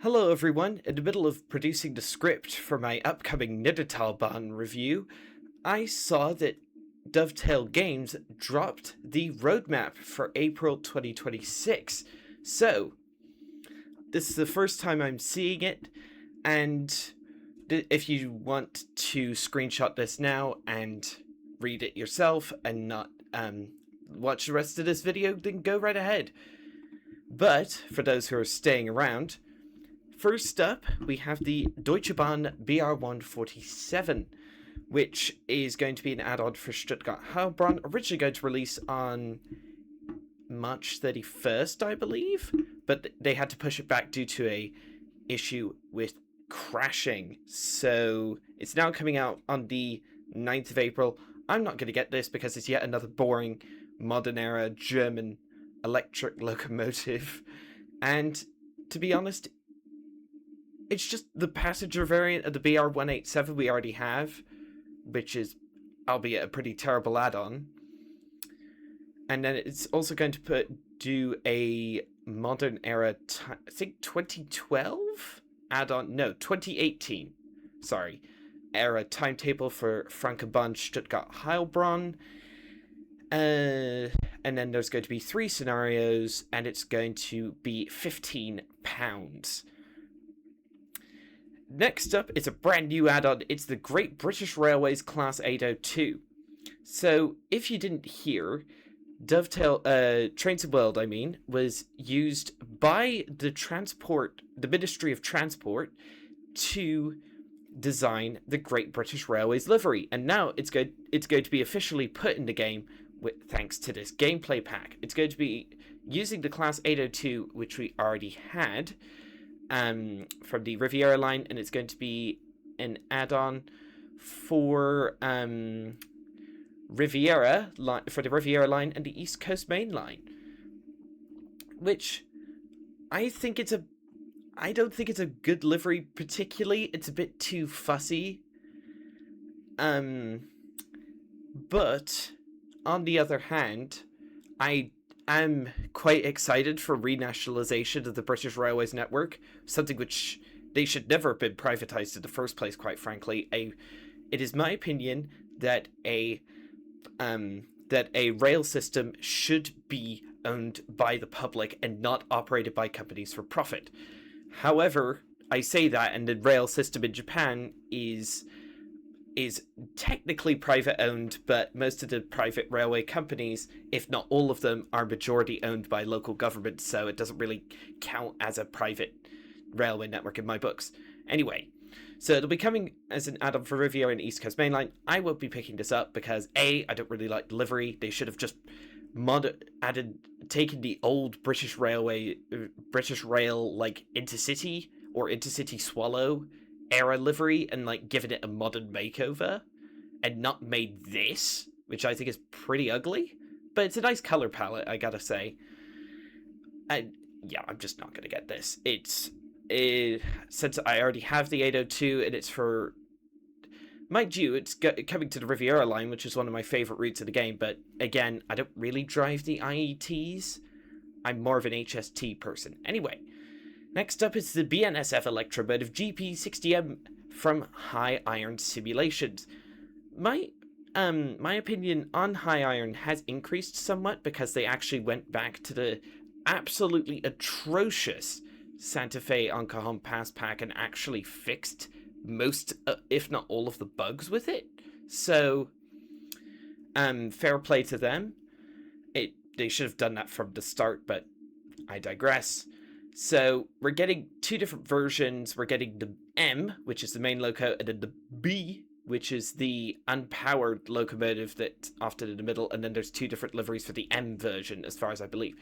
Hello everyone, in the middle of producing the script for my upcoming Nidatalban review, I saw that Dovetail Games dropped the roadmap for April 2026. So, this is the first time I'm seeing it, and if you want to screenshot this now and read it yourself and not watch the rest of this video, then go right ahead. But, for those who are staying around, first up, we have the Deutsche Bahn BR147, which is going to be an add-on for Stuttgart Heilbronn, originally going to release on March 31st, I believe, but they had to push it back due to a issue with crashing, so it's now coming out on the 9th of April. I'm not going to get this because it's yet another boring, modern-era German electric locomotive, and to be honest, it's just the passenger variant of the BR187 we already have, which is, albeit a pretty terrible add-on. And then it's also going to do a modern era, I think 2012 add-on, no, 2018, sorry, era timetable for Frankenbahn Stuttgart Heilbronn. And then there's going to be 3 scenarios, and it's going to be £15. Next up, it's a brand new add-on. It's the Great British Railways Class 802. So, if you didn't hear, Dovetail, Trains of World, was used by the Ministry of Transport to design the Great British Railways livery. And now it's going to be officially put in the game thanks to this gameplay pack. It's going to be using the Class 802, which we already had, from the Riviera line, and it's going to be an add-on for Riviera for the Riviera line and the East Coast Main Line, which I don't think it's a good livery particularly. It's a bit too fussy, but on the other hand, I'm quite excited for renationalisation of the British Railways network, something which they should never have been privatised in the first place, quite frankly. It is my opinion that a rail system should be owned by the public and not operated by companies for profit. However, I say that, and the rail system in Japan is technically private owned, but most of the private railway companies, if not all of them, are majority owned by local governments, so it doesn't really count as a private railway network in my books. Anyway, so it'll be coming as an add-on for Riviera and East Coast Main Line. I won't be picking this up because I don't really like the livery. They should have just taken the old British Rail like Intercity or Intercity Swallow era livery and given it a modern makeover and not made this, which I think is pretty ugly, but it's a nice color palette, I gotta say. And yeah, I'm just not gonna get this. Since I already have the 802 and it's for, mind you, it's coming to the Riviera line, which is one of my favorite routes of the game, but again, I don't really drive the IETs. I'm more of an HST person. Anyway, next up is the BNSF Electromotive GP60M from High Iron Simulations. My opinion on High Iron has increased somewhat because they actually went back to the absolutely atrocious Santa Fe on Cajon Pass pack and actually fixed most, if not all, of the bugs with it. So, fair play to them. They should have done that from the start, but I digress. So, we're getting 2 different versions. We're getting the M, which is the main loco, and then the B, which is the unpowered locomotive that's often in the middle, and then there's 2 different liveries for the M version, as far as I believe.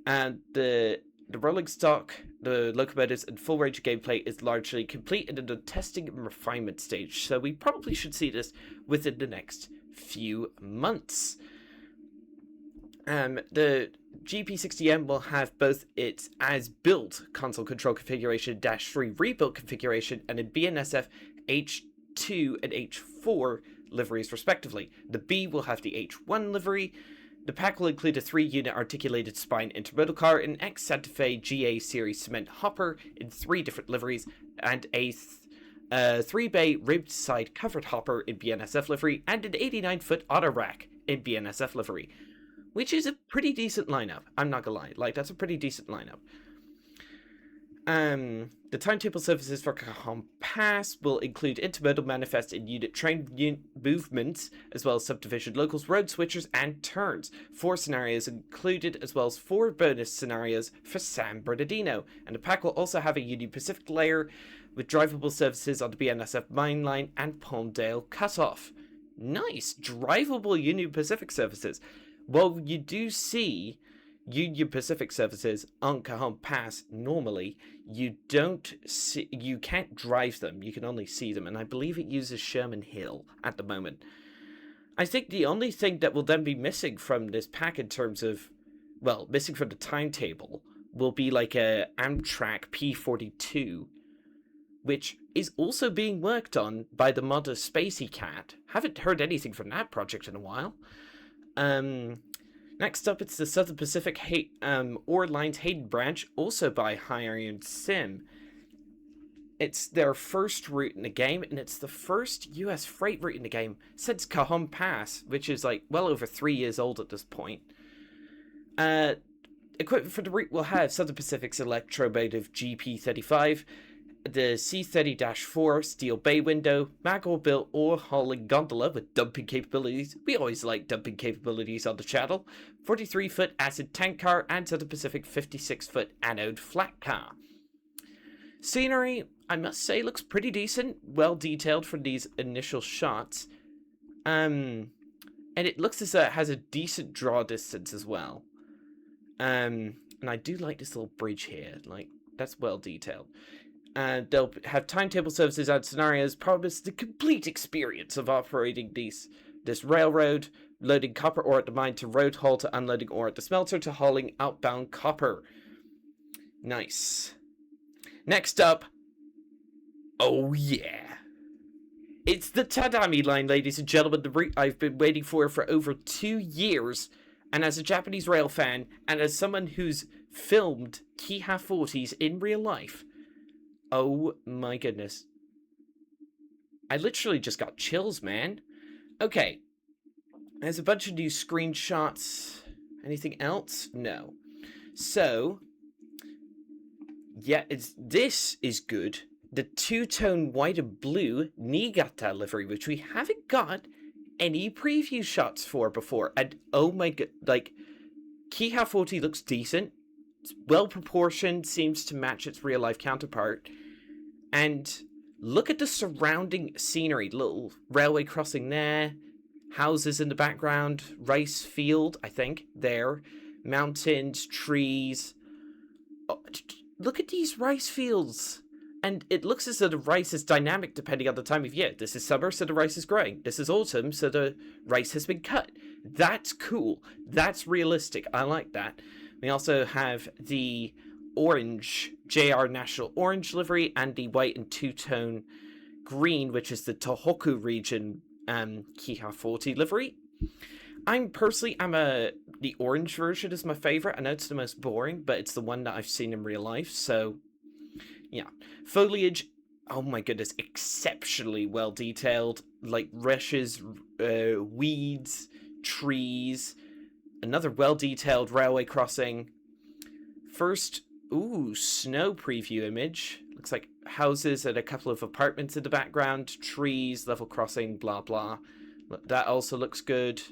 And the rolling stock, the locomotives, and full range of gameplay is largely complete and in the testing and refinement stage, so we probably should see this within the next few months. The GP60M will have both its as-built console control configuration -3 rebuilt configuration and a BNSF H2 and H4 liveries respectively. The B will have the H1 livery, The pack will include a 3-unit articulated spine intermodal car, an ex-Santa Fe GA series cement hopper in 3 different liveries, and a 3-bay ribbed side covered hopper in BNSF livery, and an 89-foot auto rack in BNSF livery, which is a pretty decent lineup. I'm not gonna lie, like, that's a pretty decent lineup. The timetable services for Cajon Pass will include intermodal manifest in unit train movements, as well as subdivision locals, road switchers, and turns. 4 scenarios included, as well as 4 bonus scenarios for San Bernardino. And the pack will also have a Union Pacific layer with drivable services on the BNSF Mine Line and Palmdale Cutoff. Nice! Drivable Union Pacific services. Well, you do see Union Pacific services on Cajon Pass normally, you can't drive them, you can only see them, and I believe it uses Sherman Hill at the moment. I think the only thing that will then be missing from this pack in terms of, well, missing from the timetable, will be like a Amtrak P42, which is also being worked on by the modder Spacey Cat. Haven't heard anything from that project in a while. Next up, it's the Southern Pacific Ore Lines Hayden branch, also by High Iron Sim. It's their first route in the game, and it's the first US freight route in the game since Cajon Pass, which is like well over 3 years old at this point. Equipment for the route will have Southern Pacific's Electromotive GP35, the C30-4 steel bay window, Magor-built ore hauling gondola with dumping capabilities. We always like dumping capabilities on the channel. 43-foot acid tank car, and Southern Pacific 56-foot anode flat car. Scenery, I must say, looks pretty decent. Well detailed from these initial shots. And it looks as though it has a decent draw distance as well. And I do like this little bridge here. Like, that's well detailed. They'll have timetable services and scenarios, promise the complete experience of operating this railroad, loading copper ore at the mine to road haul to unloading ore at the smelter to hauling outbound copper. Nice. Next up, oh yeah. It's the Tadami line, ladies and gentlemen, the route I've been waiting for over 2 years. And as a Japanese rail fan, and as someone who's filmed Kiha 40s in real life, oh my goodness. I literally just got chills, man. Okay. There's a bunch of new screenshots. Anything else? No. So, yeah, this is good. The 2-tone white and blue Niigata livery, which we haven't got any preview shots for before. And oh my god, like, Kiha 40 looks decent. It's well proportioned, seems to match its real life counterpart. And look at the surrounding scenery. Little railway crossing there. Houses in the background. Rice field, I think, there. Mountains, trees. Oh, look at these rice fields. And it looks as though the rice is dynamic depending on the time of year. This is summer, so the rice is growing. This is autumn, so the rice has been cut. That's cool. That's realistic. I like that. We also have the orange JR National Orange livery and the white and 2-tone green, which is the Tohoku region Kiha 40 livery. The orange version is my favorite. I know it's the most boring, but it's the one that I've seen in real life, so yeah. Foliage, oh my goodness, exceptionally well detailed. Like rushes, weeds, trees. Another well detailed railway crossing. First, snow preview image. Looks like houses and a couple of apartments in the background. Trees, level crossing, blah blah. That also looks good.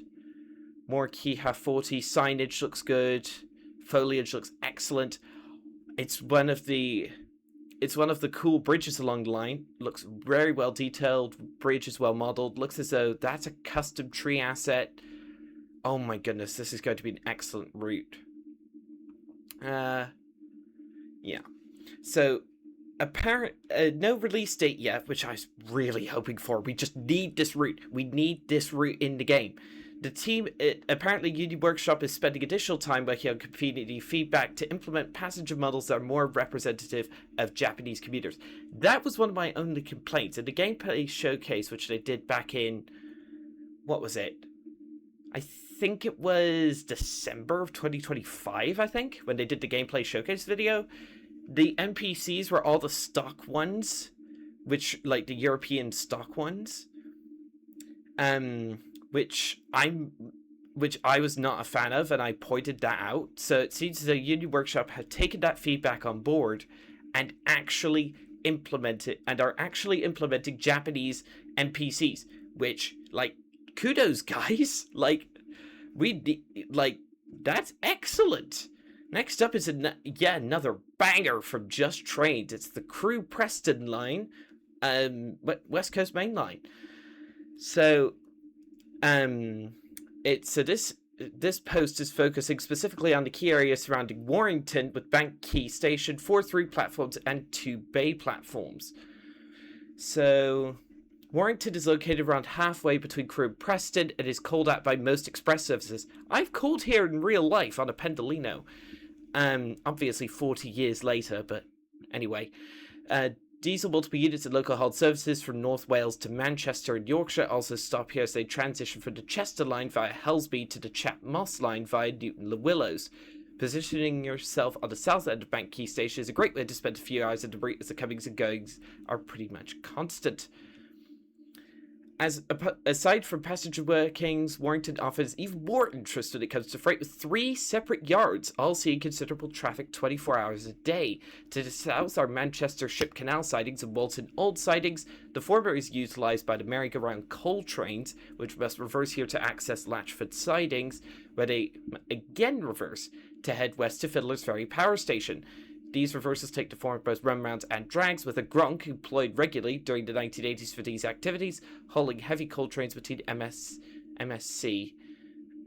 More Kiha 40 signage looks good. Foliage looks excellent. It's one of the cool bridges along the line. Looks very well detailed. Bridge is well modeled. Looks as though that's a custom tree asset. Oh my goodness, this is going to be an excellent route. Yeah. So, no release date yet, which I was really hoping for. We just need this route. We need this route in the game. The team, apparently Union Workshop is spending additional time working on community feedback to implement passenger models that are more representative of Japanese commuters. That was one of my only complaints. In the gameplay showcase, which they did back in, what was it? I think it was December of 2025, I think, when they did the gameplay showcase video. The NPCs were all the stock ones, which, like, the European stock ones, um, which I'm, which I was not a fan of, and I pointed that out. So it seems as though Unity Workshop had taken that feedback on board and are actually implementing Japanese NPCs, which, like, kudos, guys. Like, that's excellent. Next up is another banger from Just Trained. It's the Crew Preston line, West Coast Main Line. So, this post is focusing specifically on the key areas surrounding Warrington, with Bank Quay Station, 4 through platforms, and 2 bay platforms. So, Warrington is located around halfway between Crewe and Preston and is called at by most express services. I've called here in real life on a Pendolino. Obviously 40 years later, but anyway. Diesel multiple units and local hauled services from North Wales to Manchester and Yorkshire also stop here as they transition from the Chester line via Helsby to the Chat Moss line via Newton Le Willows. Positioning yourself on the south end of Bank Quay Station is a great way to spend a few hours in the route, as the comings and goings are pretty much constant. Aside from passenger workings, Warrington offers even more interest when it comes to freight, with 3 separate yards, all seeing considerable traffic 24 hours a day. To the south are Manchester Ship Canal sidings and Walton Old sidings. The former is utilised by the merry-go-round coal trains, which must reverse here to access Latchford sidings, where they again reverse to head west to Fiddler's Ferry Power Station. These reversals take the form of both run-rounds and drags, with a Gronk employed regularly during the 1980s for these activities, hauling heavy coal trains between MSC,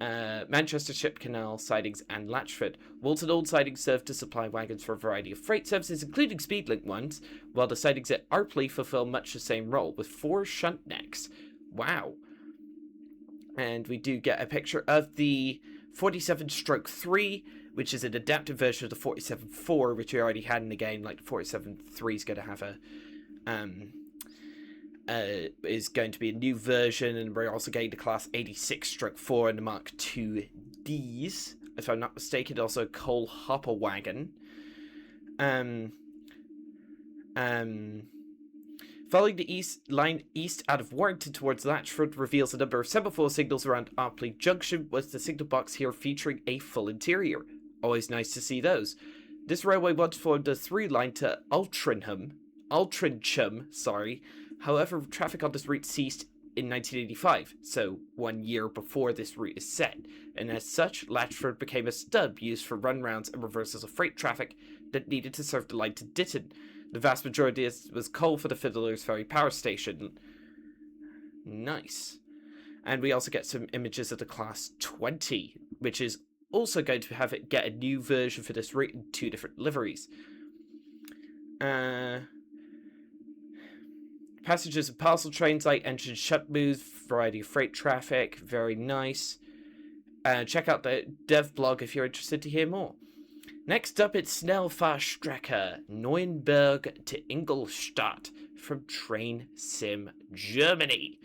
Manchester Ship Canal sidings, and Latchford. Walton Old sidings serve to supply wagons for a variety of freight services, including Speedlink ones, while the sidings at Arpley fulfill much the same role, with 4 shunt necks. Wow. And we do get a picture of the 47-3, which is an adapted version of the 47-4, which we already had in the game. Like, the 47-3 is going to have is going to be a new version, and we're also getting the Class 86-4 and the Mark IIDs, if I'm not mistaken. Also a coal hopper wagon. Following the east line east out of Warrington towards Latchford reveals a number of semaphore signals around Arpley Junction, with the signal box here featuring a full interior. Always nice to see those. This railway once formed a through line to Altrincham. However, traffic on this route ceased in 1985, so 1 year before this route is set, and as such, Latchford became a stub used for run-rounds and reversals of freight traffic that needed to serve the line to Ditton. The vast majority of this was coal for the Fiddler's Ferry Power Station. Nice. And we also get some images of the Class 20, which is also going to get a new version for this route in 2 different liveries. Passengers and parcel trains, light engine shut moves, variety of freight traffic, very nice. Check out the dev blog if you're interested to hear more. Next up, it's Schnellfahrstrecke Neuenberg to Ingolstadt from Train Sim Germany.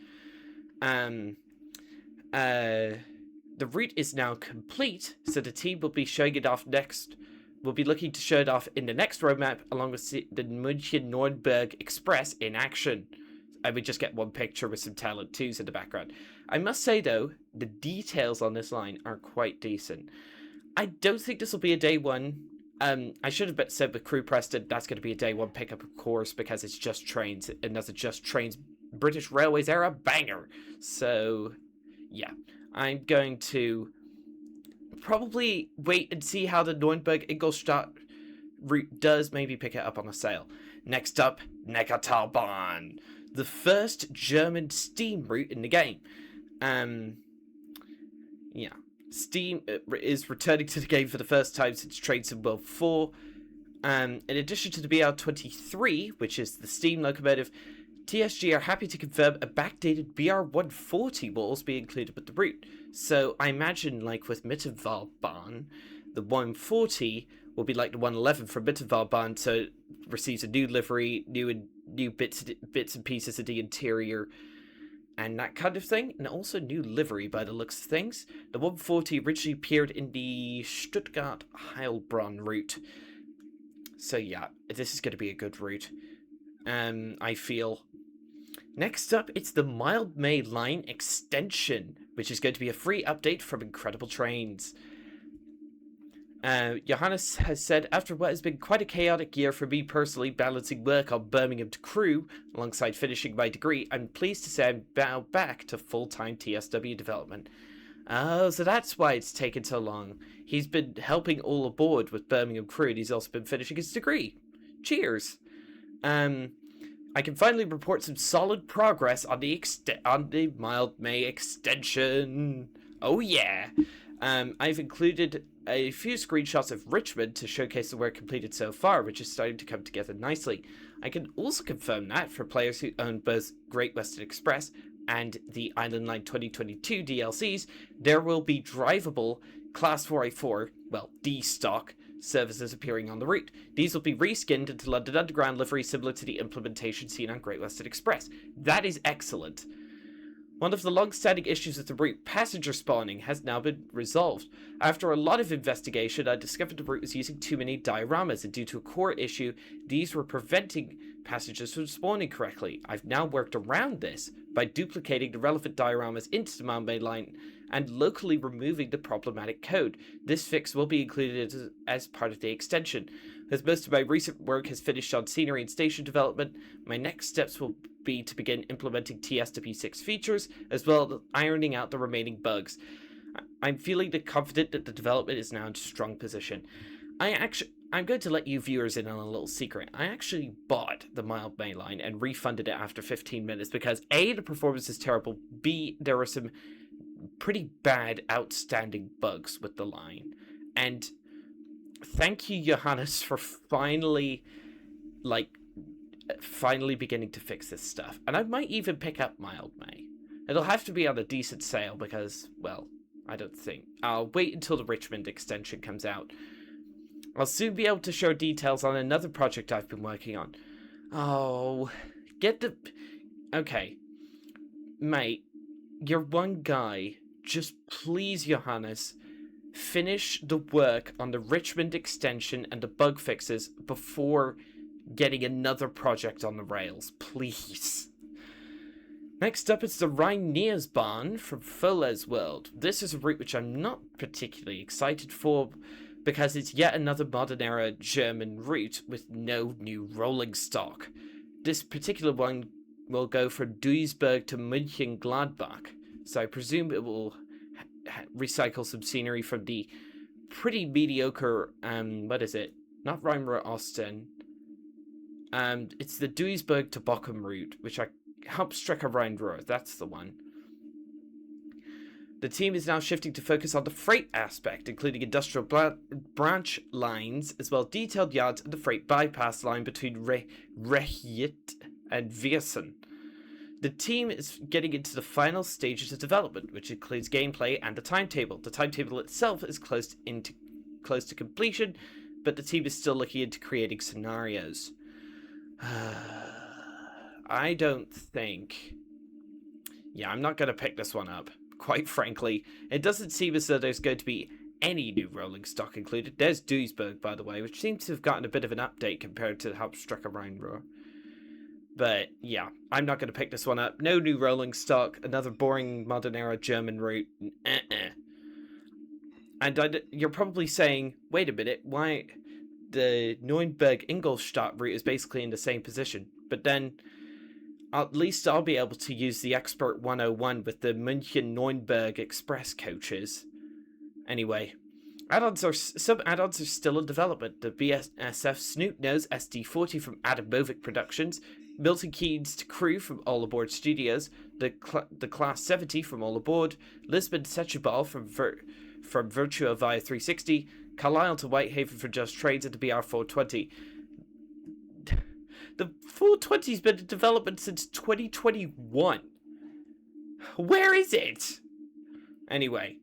The route is now complete, so the team will be showing it off next. We'll be looking to show it off in the next roadmap, along with the München-Nürnberg Express in action. And we just get one picture with some Talent 2s in the background. I must say, though, the details on this line are quite decent. I don't think this will be a day one. I should have said with Crew Preston, that's going to be a day one pickup, of course, because it's Just Trains, and that's a Just Trains British Railways era banger. So, yeah. I'm going to probably wait and see how the Nürnberg-Ingolstadt route does, maybe pick it up on a sale. Next up, Neckartalbahn, the first German steam route in the game. Yeah. Steam is returning to the game for the first time since Train Sim World 4. In addition to the BR-23, which is the steam locomotive, TSG are happy to confirm a backdated BR-140 will also be included with the route. So I imagine, like with Mittenwaldbahn, the 140 will be like the 111 from Mittenwaldbahn, so it receives a new livery, new bits and pieces of the interior. and that kind of thing, and also new livery by the looks of things. The 140 originally appeared in the Stuttgart-Heilbronn route. So yeah, this is going to be a good route. I feel. Next up, it's the Mild May line extension, which is going to be a free update from Incredible Trains. Johannes has said, after what has been quite a chaotic year for me personally, balancing work on Birmingham to Crewe alongside finishing my degree, I'm pleased to say I'm now back to full-time TSW development. Oh, so that's why it's taken so long. He's been helping all aboard with Birmingham Crewe, and he's also been finishing his degree. Cheers. I can finally report some solid progress on the Mild May extension. Oh yeah. I've included a few screenshots of Richmond to showcase the work completed so far, which is starting to come together nicely. I can also confirm that for players who own both Great Western Express and the Island Line 2022 DLCs, there will be drivable Class 4i4, well, D-stock, services appearing on the route. These will be reskinned into London Underground livery similar to the implementation seen on Great Western Express. That is excellent. One of the long-standing issues with the route, passenger spawning, has now been resolved. After a lot of investigation, I discovered the route was using too many dioramas, and due to a core issue, these were preventing passengers from spawning correctly. I've now worked around this by duplicating the relevant dioramas into the Mild May line and locally removing the problematic code. This fix will be included as part of the extension. As most of my recent work has finished on scenery and station development, my next steps will be to begin implementing TSW6 features, as well as ironing out the remaining bugs. I'm feeling confident that the development is now in a strong position. I'm going to let you viewers in on a little secret. I actually bought the Mild May line and refunded it after 15 minutes because A, the performance is terrible, B, there were some pretty bad, outstanding bugs with the line. And thank you, Johannes, for finally beginning to fix this stuff. And I might even pick up Mild May. It'll have to be on a decent sale because, well, I don't think. I'll wait until the Richmond extension comes out. I'll soon be able to show details on another project I've been working on. Oh, okay. Mate, you're one guy. Just please, Johannes, finish the work on the Richmond extension and the bug fixes before getting another project on the rails, please. Next up, it's the Rhein-Neasbahn from Foles World. This is a route which I'm not particularly excited for because it's yet another modern-era German route with no new rolling stock. This particular one will go from Duisburg to München-Gladbach, so I presume it will recycle some scenery from the pretty mediocre, what is it? Not Rhein-Ruhr-Osten. It's the Duisburg to Bochum route, which I Hauptstrecke Rhein-Ruhr, that's the one. The team is now shifting to focus on the freight aspect, including industrial branch lines, as well as detailed yards and the freight bypass line between Rechiet and Viersen. The team is getting into the final stages of development, which includes gameplay and the timetable. The timetable itself is close to completion, but the team is still looking into creating scenarios. I don't think... Yeah, I'm not going to pick this one up. Quite frankly, it doesn't seem as though there's going to be any new rolling stock included. There's Duisburg, by the way, which seems to have gotten a bit of an update compared to Hauptstrecke Rhein-Ruhr. But yeah, I'm not going to pick this one up. No new rolling stock, another boring modern-era German route. And you're probably saying, wait a minute, why the Nürnberg-Ingolstadt route is basically in the same position? But then... at least I'll be able to use the Expert 101 with the München-Nürnberg Express coaches. Anyway, some add-ons are still in development. The BSF Snoop Nose SD40 from Adamovic Productions, Milton Keynes to Crew from All Aboard Studios, the Class 70 from All Aboard, Lisbon Setchubal from Virtua via 360, Carlisle to Whitehaven for Just Trains, and the BR420. The 420's been in development since 2021. Where is it? Anyway.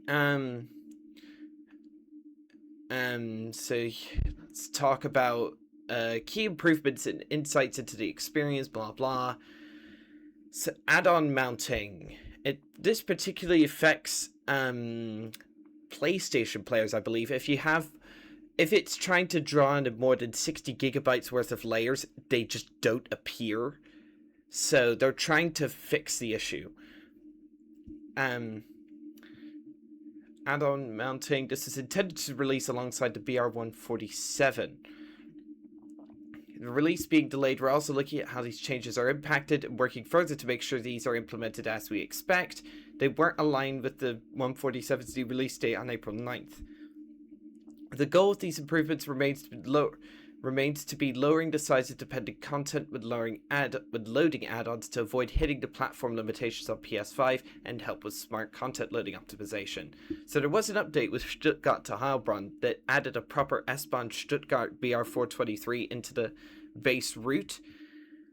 So let's talk about key improvements and insights into the experience, blah blah. So add-on mounting. This particularly affects PlayStation players, I believe. If it's trying to draw in more than 60 gigabytes worth of layers, they just don't appear. So they're trying to fix the issue. Add-on mounting. This is intended to release alongside the BR147. The release being delayed, we're also looking at how these changes are impacted and working further to make sure these are implemented as we expect. They weren't aligned with the 147's new release date on April 9th. The goal of these improvements remains to be lowering the size of dependent content with loading add-ons to avoid hitting the platform limitations on PS5 and help with smart content loading optimization. So there was an update with Stuttgart to Heilbronn that added a proper S-Bahn Stuttgart BR423 into the base route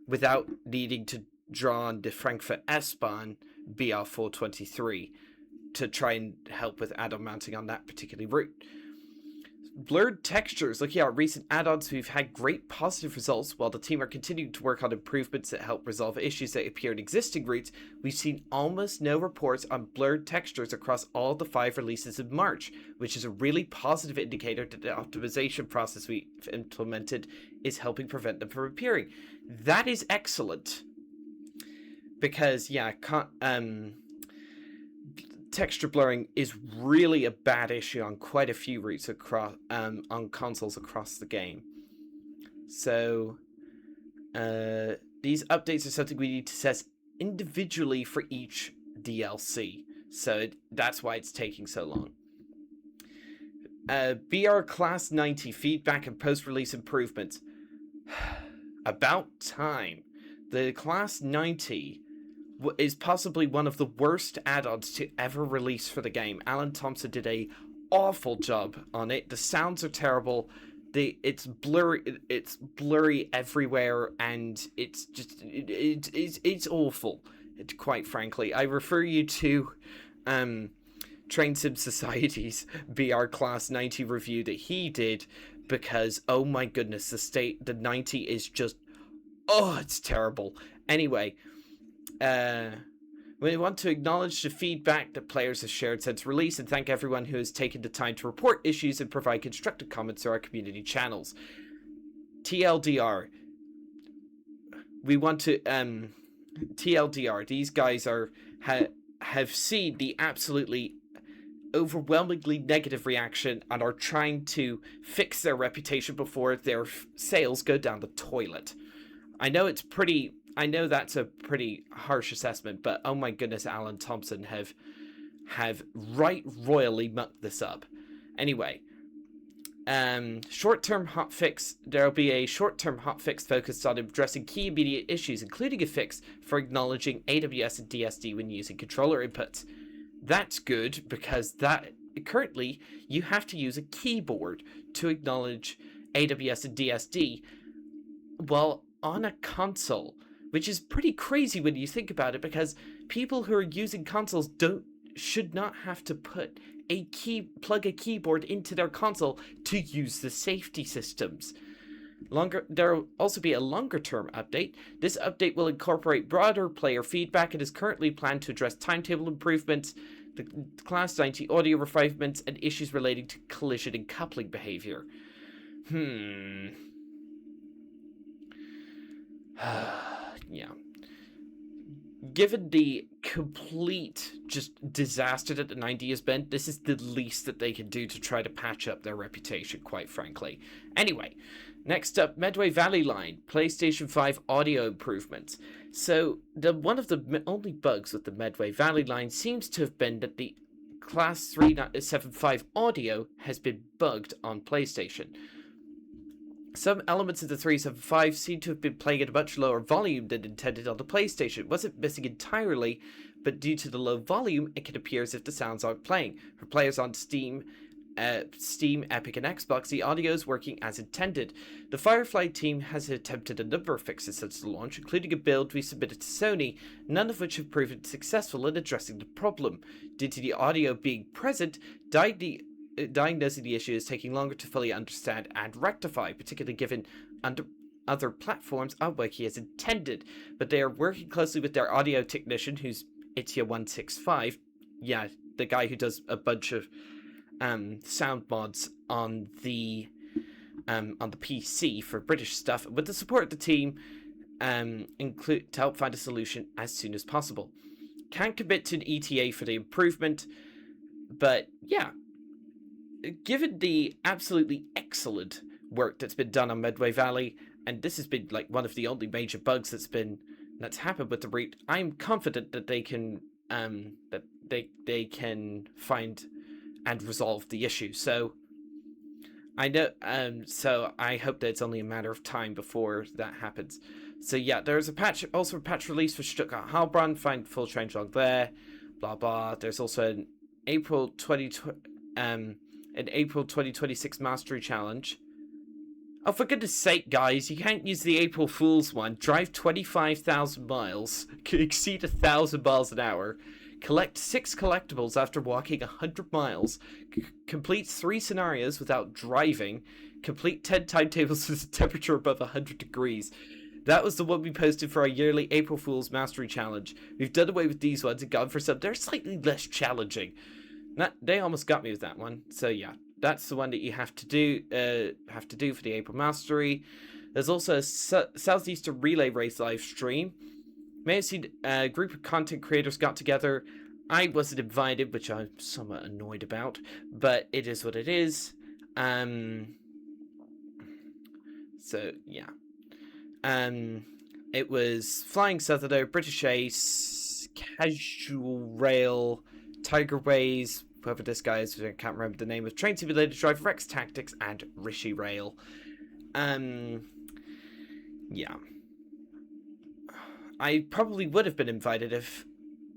without needing to draw on the Frankfurt S-Bahn BR423 to try and help with add-on mounting on that particular route. Blurred textures. Looking at recent add-ons, we've had great positive results. While the team are continuing to work on improvements that help resolve issues that appear in existing routes, we've seen almost no reports on blurred textures across all the 5 releases in March, which is a really positive indicator that the optimization process we've implemented is helping prevent them from appearing. That is excellent. Because, texture blurring is really a bad issue on quite a few routes across on consoles across the game. So these updates are something we need to test individually for each DLC. So that's why it's taking so long. BR Class 90 feedback and post-release improvements. About time. The Class 90 is possibly one of the worst add-ons to ever release for the game. Alan Thompson did a awful job on it. The sounds are terrible. It's blurry everywhere, and it's awful. Quite frankly, I refer you to Train Sim Society's BR Class 90 review that he did, because oh my goodness, the 90 is just it's terrible. Anyway. We want to acknowledge the feedback that players have shared since release and thank everyone who has taken the time to report issues and provide constructive comments through our community channels. TLDR. We want to TLDR. These guys have seen the absolutely overwhelmingly negative reaction and are trying to fix their reputation before their sales go down the toilet. I know that's a pretty harsh assessment, but oh my goodness, Alan Thompson have royally mucked this up. Anyway, short-term hotfix. There'll be a short-term hotfix focused on addressing key immediate issues, including a fix for acknowledging AWS and DSD when using controller inputs. That's good, because currently you have to use a keyboard to acknowledge AWS and DSD while on a console, which is pretty crazy when you think about it, because people who are using consoles should not have to plug a keyboard into their console to use the safety systems. There will also be a longer-term update. This update will incorporate broader player feedback and is currently planned to address timetable improvements, the Class 90 audio refinements, and issues relating to collision and coupling behavior. Yeah. Given the complete just disaster that the 90 has been, this is the least that they can do to try to patch up their reputation, quite frankly. Anyway, next up, Medway Valley Line, PlayStation 5 audio improvements. So, one of the only bugs with the Medway Valley Line seems to have been that the Class 375 audio has been bugged on PlayStation. Some elements of the 375 seem to have been playing at a much lower volume than intended on the PlayStation. It wasn't missing entirely, but due to the low volume, it can appear as if the sounds aren't playing. For players on Steam, Epic, and Xbox, the audio is working as intended. The Firefly team has attempted a number of fixes since the launch, including a build we submitted to Sony, none of which have proven successful in addressing the problem. Due to the audio being present, diagnosing the issue is taking longer to fully understand and rectify, particularly given other platforms are working as intended, but they are working closely with their audio technician, who's Itya165. Yeah, the guy who does a bunch of sound mods on the PC for British stuff, with the support of the team, include to help find a solution as soon as possible. Can't commit to an ETA for the improvement, but yeah, given the absolutely excellent work that's been done on Medway Valley, and this has been like one of the only major bugs that's happened with the route, I'm confident that they can they can find and resolve the issue. So I know, so I hope that it's only a matter of time before that happens. So yeah, there's a patch, also a patch release for Stuttgart Heilbronn. Find full changelog there. Blah blah. There's also an April 2026 Mastery Challenge. Oh, for goodness sake, guys, you can't use the April Fool's one. Drive 25,000 miles, exceed 1,000 miles an hour, collect 6 collectibles after walking 100 miles, complete 3 scenarios without driving, complete 10 timetables with a temperature above 100 degrees. That was the one we posted for our yearly April Fool's Mastery Challenge. We've done away with these ones and gone for some. They're slightly less challenging. They almost got me with that one. So yeah, that's the one that you have to do for the April Mastery. There's also a Southeastern Relay Race live stream. May have seen a group of content creators got together. I wasn't invited, which I'm somewhat annoyed about, but it is what it is. So yeah. It was Flying Southerner, British Ace, Casual Rail, Tiger Ways, whoever this guy is, I can't remember the name of, Train Simulator Drive, Rex Tactics, and Rishi Rail. Yeah. I probably would have been invited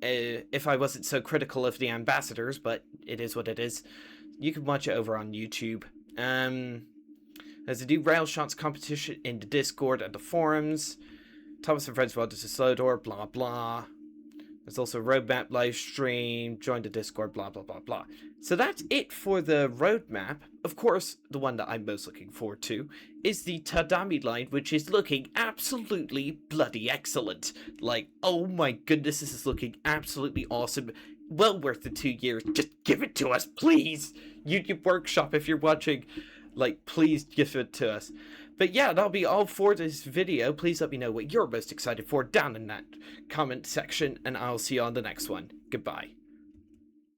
if I wasn't so critical of the ambassadors, but it is what it is. You can watch it over on YouTube. There's a new rail shots competition in the Discord and the forums. Thomas and friends wanted to slow door, blah blah. There's also a roadmap live stream. Join the Discord, blah blah blah blah. So that's it for the roadmap. Of course, the one that I'm most looking forward to is the Tadami line, which is looking absolutely bloody excellent. Like, oh my goodness, this is looking absolutely awesome. Well worth the 2 years. Just give it to us, please. YouTube Workshop, if you're watching, like, please give it to us. But yeah, that'll be all for this video. Please let me know what you're most excited for down in that comment section, and I'll see you on the next one. Goodbye.